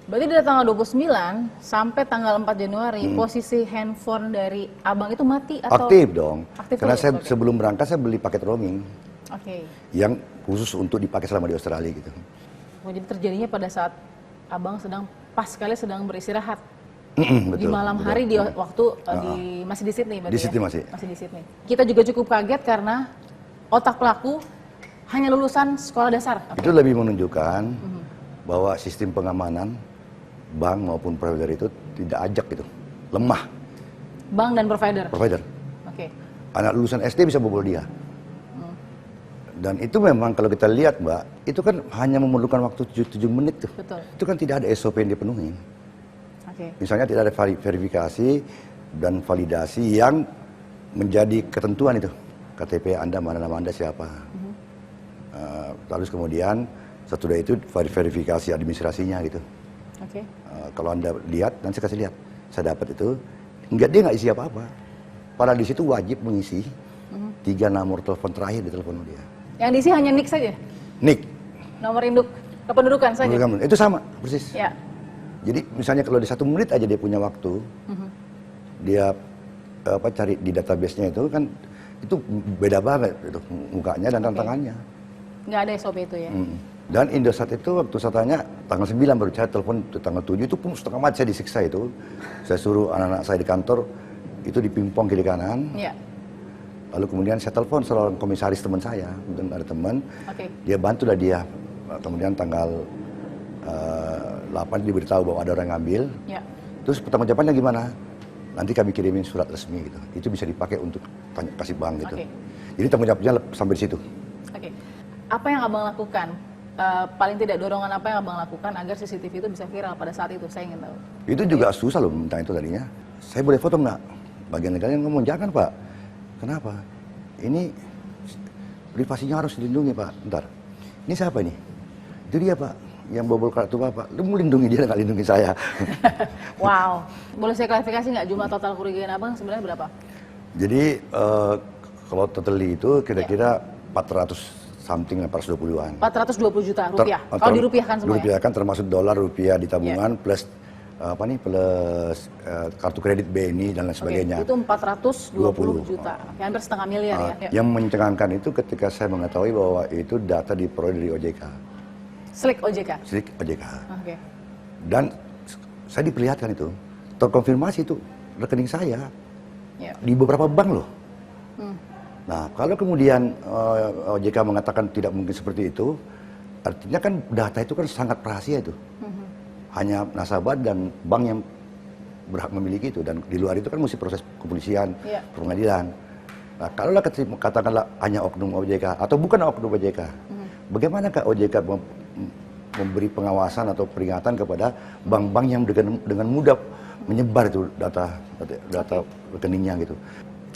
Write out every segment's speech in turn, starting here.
Berarti dari tanggal 29 sampai tanggal 4 Januari, posisi handphone dari abang itu mati atau? Aktif dong. Aktif Karena terus, saya oke. sebelum berangkat saya beli paket roaming. Oke. Yang khusus untuk dipakai selama di Australia gitu. Oh, jadi terjadinya pada saat abang pas sekali sedang beristirahat. Betul, Di malam betul. hari di waktu masih di Sydney berarti Di Sydney ya? masih. Masih di Sydney. Kita juga cukup kaget karena otak pelaku hanya lulusan sekolah dasar. Oke. Itu lebih menunjukkan bahwa sistem pengamanan bank maupun provider itu tidak ajak gitu, lemah. Bank dan provider. Provider. Oke. Anak lulusan SD bisa bobol dia. Dan itu memang kalau kita lihat Mbak, itu kan hanya memerlukan waktu 7 menit tuh. Betul. Itu kan tidak ada SOP yang dipenuhi. Oke. Misalnya tidak ada verifikasi dan validasi yang menjadi ketentuan itu. KTP Anda mana, nama Anda siapa. Lalu kemudian setelah itu verifikasi administrasinya gitu. Oke. Kalau Anda lihat, nanti saya kasih lihat. Saya dapat itu, dia nggak isi apa-apa. Padahal di situ wajib mengisi 3 nomor telepon terakhir di telepon dia. Yang diisi hanya NIK saja? NIK. Nomor induk kependudukan saja? Itu sama, persis. Ya. Jadi misalnya kalau di 1 menit aja dia punya waktu, dia cari di database-nya itu kan, itu beda banget itu, mukanya dan tantangannya. Nggak ada SOP itu ya? Dan Indosat itu waktu saya tanya, tanggal 9 baru saya telepon, tanggal 7 itu pun setengah mati saya disiksa itu. Saya suruh anak-anak saya di kantor, itu dipimpong kiri kanan. Iya. Lalu kemudian saya telepon seorang komisaris teman saya, dan ada teman, Oke. dia bantulah dia. Kemudian tanggal 8 diberitahu bahwa ada orang ngambil. Ya. Terus pertanggungjawabannya gimana? Nanti kami kirimin surat resmi gitu. Itu bisa dipakai untuk kasih bank gitu. Oke. Jadi tanggung jawabnya sampai di situ. Oke. Apa yang abang lakukan? Paling tidak dorongan apa yang abang lakukan agar CCTV itu bisa viral pada saat itu? Saya ingin tahu. Itu juga susah loh minta itu tadinya. Saya boleh foto nggak? Bagian legalnya ngomong, jangan Pak. Kenapa? Ini privasinya harus dilindungi Pak. Bentar. Ini siapa ini? Itu dia Pak, yang bobol kartu Bapak. Lu mau lindungi dia, nggak lindungi saya. Wow. Boleh saya klarifikasi nggak jumlah total kerugian abang sebenarnya berapa? Jadi kalau totally itu kira-kira 400 something, 420-an. 420 juta rupiah. Kalau dirupiahkan semua dirupiahkan termasuk dolar, rupiah di tabungan, plus plus kartu kredit BNI dan lain sebagainya. Itu 420 juta. Hampir setengah miliar ya. Yang mencengangkan itu ketika saya mengetahui bahwa itu data diperoleh dari OJK. Slik OJK? Slik OJK. Oke. Dan saya diperlihatkan itu, terkonfirmasi itu rekening saya di beberapa bank loh. Nah, kalau kemudian OJK mengatakan tidak mungkin seperti itu, artinya kan data itu kan sangat rahasia itu. Hanya nasabah dan bank yang berhak memiliki itu, dan di luar itu kan mesti proses kepolisian, pengadilan. Nah, kalau katakanlah hanya oknum OJK atau bukan oknum OJK, bagaimanakah OJK memberi pengawasan atau peringatan kepada bank-bank yang dengan mudah menyebar itu data rekeningnya gitu.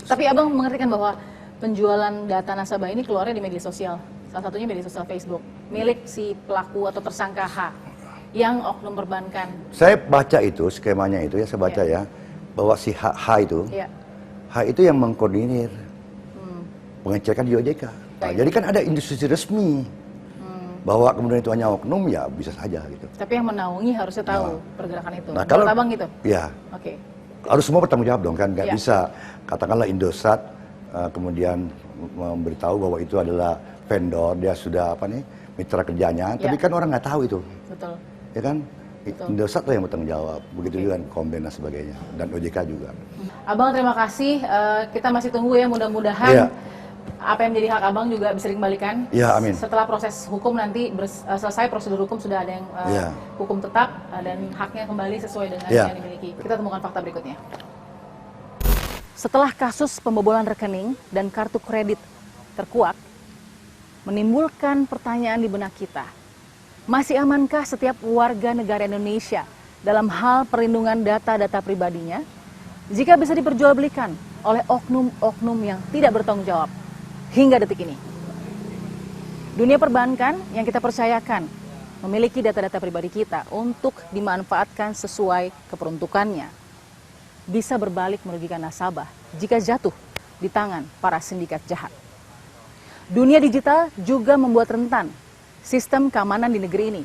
Tapi abang mengerti kan bahwa penjualan data nasabah ini keluarnya di media sosial, salah satunya media sosial Facebook, milik si pelaku atau tersangka H yang oknum perbankan. Saya baca itu skemanya itu ya, saya baca ya bahwa si H itu, H itu yang mengkoordinir pengecekan di OJK. Nah, jadi kan ada institusi resmi bahwa kemudian itu hanya oknum, ya bisa saja gitu. Tapi yang menaungi harusnya tahu pergerakan itu. Nah, kalau abang gitu? Ya. Oke. Harus semua bertanggung jawab dong kan, nggak bisa katakanlah Indosat kemudian memberitahu bahwa itu adalah vendor, dia sudah mitra kerjanya, tapi kan orang nggak tahu itu. Betul. Ya kan? Indosat lah yang bertanggung jawab, begitu juga Komben dan sebagainya, dan OJK juga. Abang terima kasih, kita masih tunggu ya, mudah-mudahan apa yang menjadi hak abang juga bisa dikembalikan. Ya, amin. Setelah proses hukum nanti selesai prosedur hukum, sudah ada yang hukum tetap dan haknya kembali sesuai dengan yang dimiliki. Kita temukan fakta berikutnya. Setelah kasus pembobolan rekening dan kartu kredit terkuak, menimbulkan pertanyaan di benak kita. Masih amankah setiap warga negara Indonesia dalam hal perlindungan data-data pribadinya jika bisa diperjualbelikan oleh oknum-oknum yang tidak bertanggung jawab hingga detik ini? Dunia perbankan yang kita percayakan memiliki data-data pribadi kita untuk dimanfaatkan sesuai keperuntukannya bisa berbalik merugikan nasabah jika jatuh di tangan para sindikat jahat. Dunia digital juga membuat rentan sistem keamanan di negeri ini.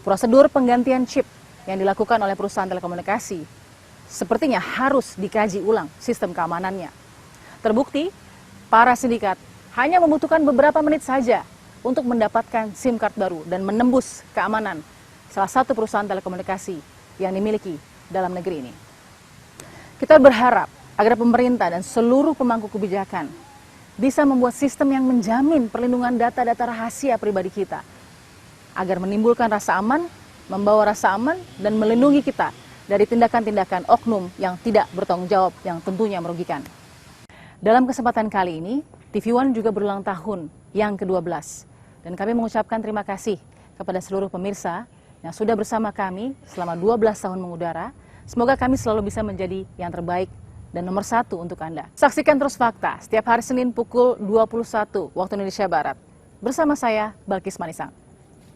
Prosedur penggantian chip yang dilakukan oleh perusahaan telekomunikasi sepertinya harus dikaji ulang sistem keamanannya. Terbukti, para sindikat hanya membutuhkan beberapa menit saja untuk mendapatkan SIM card baru dan menembus keamanan salah satu perusahaan telekomunikasi yang dimiliki dalam negeri ini. Kita berharap agar pemerintah dan seluruh pemangku kebijakan bisa membuat sistem yang menjamin perlindungan data-data rahasia pribadi kita, agar menimbulkan rasa aman, membawa rasa aman, dan melindungi kita dari tindakan-tindakan oknum yang tidak bertanggung jawab yang tentunya merugikan. Dalam kesempatan kali ini, TV One juga berulang tahun yang ke-12. Dan kami mengucapkan terima kasih kepada seluruh pemirsa yang sudah bersama kami selama 12 tahun mengudara. Semoga kami selalu bisa menjadi yang terbaik dan nomor 1 untuk Anda. Saksikan terus Fakta setiap hari Senin pukul 21 waktu Indonesia Barat. Bersama saya, Balkis Manisang.